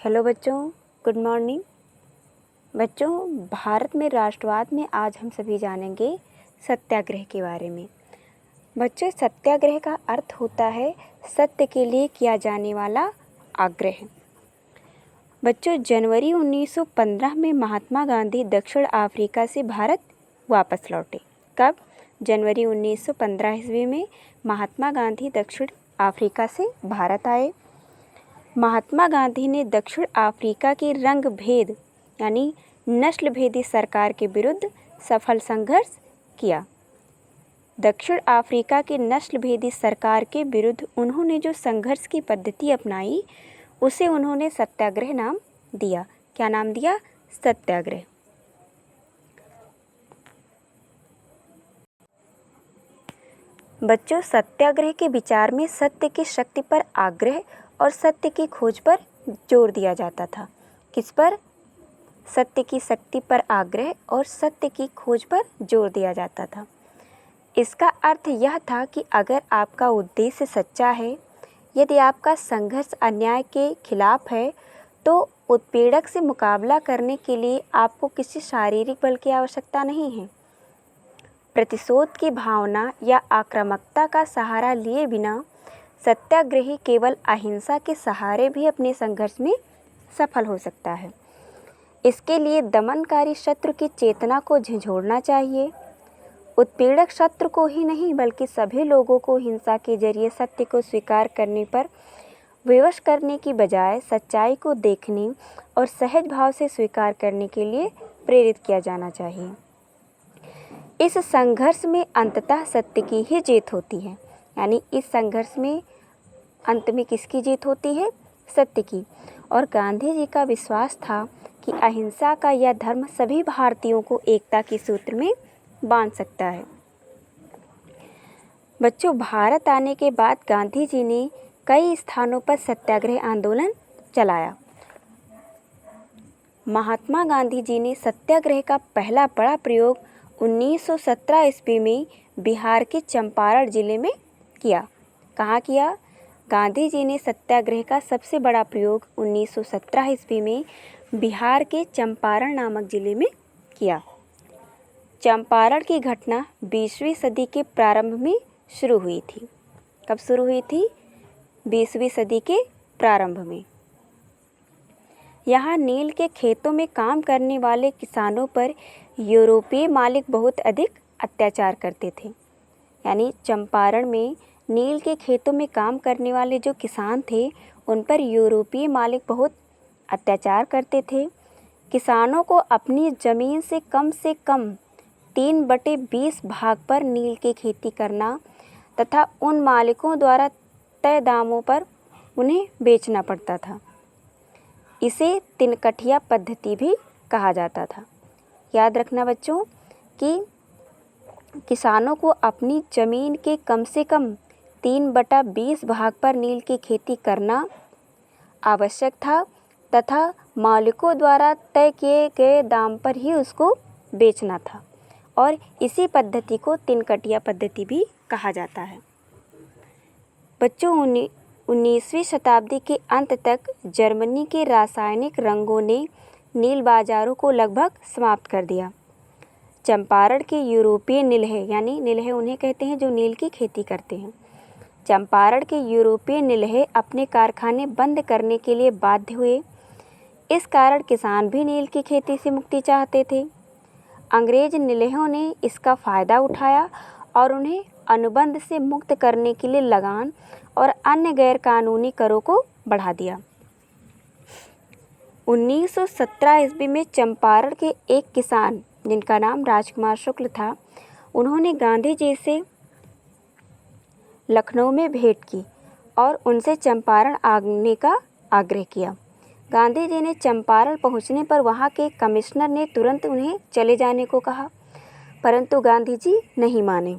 Hello बच्चों, good morning. बच्चों, भारत में राष्ट्रवाद में आज हम सभी जानेंगे सत्याग्रह के बारे में। बच्चों, सत्याग्रह का अर्थ होता है सत्य के लिए किया जाने वाला आग्रह। बच्चों, जनवरी 1915 में महात्मा गांधी दक्षिण अफ्रीका से भारत वापस लौटे। कब? जनवरी 1915 ईस्वी में महात्मा गांधी दक्षिण अफ्रीका से भारत आए। महात्मा गांधी ने दक्षिण अफ्रीका की रंग भेद यानी नस्ल भेदी सरकार के विरुद्ध सफल संघर्ष किया। दक्षिण अफ्रीका की नस्ल भेदी सरकार के विरुद्ध उन्होंने जो संघर्ष की पद्धति अपनाई उसे उन्होंने सत्याग्रह नाम दिया। क्या नाम दिया? सत्याग्रह। बच्चों, सत्याग्रह के विचार में सत्य की शक्ति पर आग्रह और सत्य की खोज पर जोर दिया जाता था। किस पर? सत्य की शक्ति पर आग्रह और सत्य की खोज पर जोर दिया जाता था। इसका अर्थ यह था कि अगर आपका उद्देश्य सच्चा है, यदि आपका संघर्ष अन्याय के खिलाफ है, तो उत्पीड़क से मुकाबला करने के लिए आपको किसी शारीरिक बल की आवश्यकता नहीं है। प्रतिशोध की भावना या आक्रामकता का सहारा लिए बिना सत्याग्रही केवल अहिंसा के सहारे भी अपने संघर्ष में सफल हो सकता है। इसके लिए दमनकारी शत्रु की चेतना को झंझोड़ना चाहिए। उत्पीड़क शत्रु को ही नहीं बल्कि सभी लोगों को हिंसा के जरिए सत्य को स्वीकार करने पर विवश करने की बजाय सच्चाई को देखने और सहज भाव से स्वीकार करने के लिए प्रेरित किया जाना चाहिए। इस संघर्ष में अंततः सत्य की ही जीत होती है। यानी इस संघर्ष में अंत में किसकी जीत होती है? सत्य की। और गांधी जी का विश्वास था कि अहिंसा का यह धर्म सभी भारतीयों को एकता के सूत्र में बांध सकता है। बच्चों, भारत आने के बाद गांधी जी ने कई स्थानों पर सत्याग्रह आंदोलन चलाया। महात्मा गांधी जी ने सत्याग्रह का पहला बड़ा प्रयोग 1917 ईस्वी में बिहार के चंपारण जिले में किया। कहाँ किया? गांधी जी ने सत्याग्रह का सबसे बड़ा प्रयोग 1917 ईस्वी में बिहार के चंपारण नामक जिले में किया। चंपारण की घटना 20वीं सदी के प्रारंभ में शुरू हुई थी। कब शुरू हुई थी? 20वीं सदी के प्रारंभ में। यहाँ नील के खेतों में काम करने वाले किसानों पर यूरोपीय मालिक बहुत अधिक अत्याचार करते थे। यानी चंपारण में नील के खेतों में काम करने वाले जो किसान थे उन पर यूरोपीय मालिक बहुत अत्याचार करते थे। किसानों को अपनी ज़मीन से कम 3/20 भाग पर नील की खेती करना तथा उन मालिकों द्वारा तय दामों पर उन्हें बेचना पड़ता था। इसे तिनकठिया पद्धति भी कहा जाता था। याद रखना बच्चों कि किसानों को अपनी ज़मीन के कम से कम 3/20 भाग पर नील की खेती करना आवश्यक था तथा मालिकों द्वारा तय किए गए दाम पर ही उसको बेचना था और इसी पद्धति को तिनकठिया पद्धति भी कहा जाता है। बच्चों, 19वीं शताब्दी के अंत तक जर्मनी के रासायनिक रंगों ने नील बाजारों को लगभग समाप्त कर दिया। चंपारण के यूरोपीय नीलहे, यानी नीलहे उन्हें कहते हैं जो नील की खेती करते हैं, चंपारण के यूरोपीय नीलहे अपने कारखाने बंद करने के लिए बाध्य हुए। इस कारण किसान भी नील की खेती से मुक्ति चाहते थे। अंग्रेज नीलहों ने इसका फ़ायदा उठाया और उन्हें अनुबंध से मुक्त करने के लिए लगान और अन्य गैरकानूनी करों को बढ़ा दिया। 1917 ईस्वी में चंपारण के एक किसान जिनका नाम राजकुमार शुक्ल था, उन्होंने गांधी जी से लखनऊ में भेंट की और उनसे चंपारण आने का आग्रह किया। गांधी जी ने चंपारण पहुंचने पर वहां के कमिश्नर ने तुरंत उन्हें चले जाने को कहा, परंतु गांधी जी नहीं माने।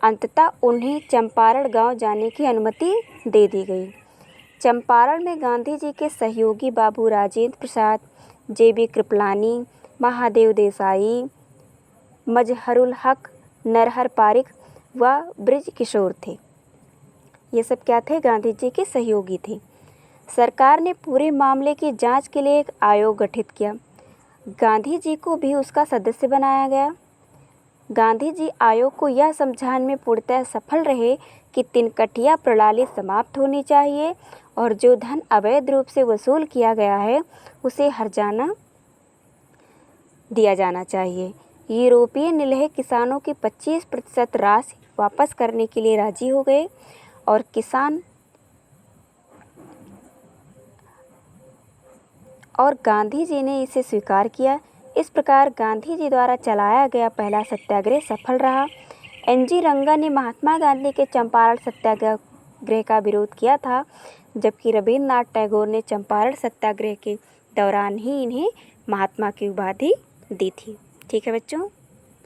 अंततः उन्हें चंपारण गांव जाने की अनुमति दे दी गई। चंपारण में गांधी जी के सहयोगी बाबू राजेंद्र प्रसाद, JB कृपलानी, महादेव देसाई, मजहरुल हक, नरहर पारिख व ब्रिज किशोर थे। ये सब क्या थे? गांधी जी के सहयोगी थे। सरकार ने पूरे मामले की जांच के लिए एक आयोग गठित किया। गांधी जी को भी उसका सदस्य बनाया गया। गांधी जी आयोग को यह समझाने में पूर्णतः सफल रहे कि तिनकठिया प्रणाली समाप्त होनी चाहिए और जो धन अवैध रूप से वसूल किया गया है उसे हर्जाना दिया जाना चाहिए। यूरोपीय नीलहे किसानों की 25% राशि वापस करने के लिए राजी हो गए और गांधी जी ने इसे स्वीकार किया। इस प्रकार गांधी जी द्वारा चलाया गया पहला सत्याग्रह सफल रहा। एन.जी. रंगा ने महात्मा गांधी के चंपारण सत्याग्रह का विरोध किया था, जबकि रवींद्रनाथ टैगोर ने चंपारण सत्याग्रह के दौरान ही इन्हें महात्मा की उपाधि दी थी। ठीक है बच्चों।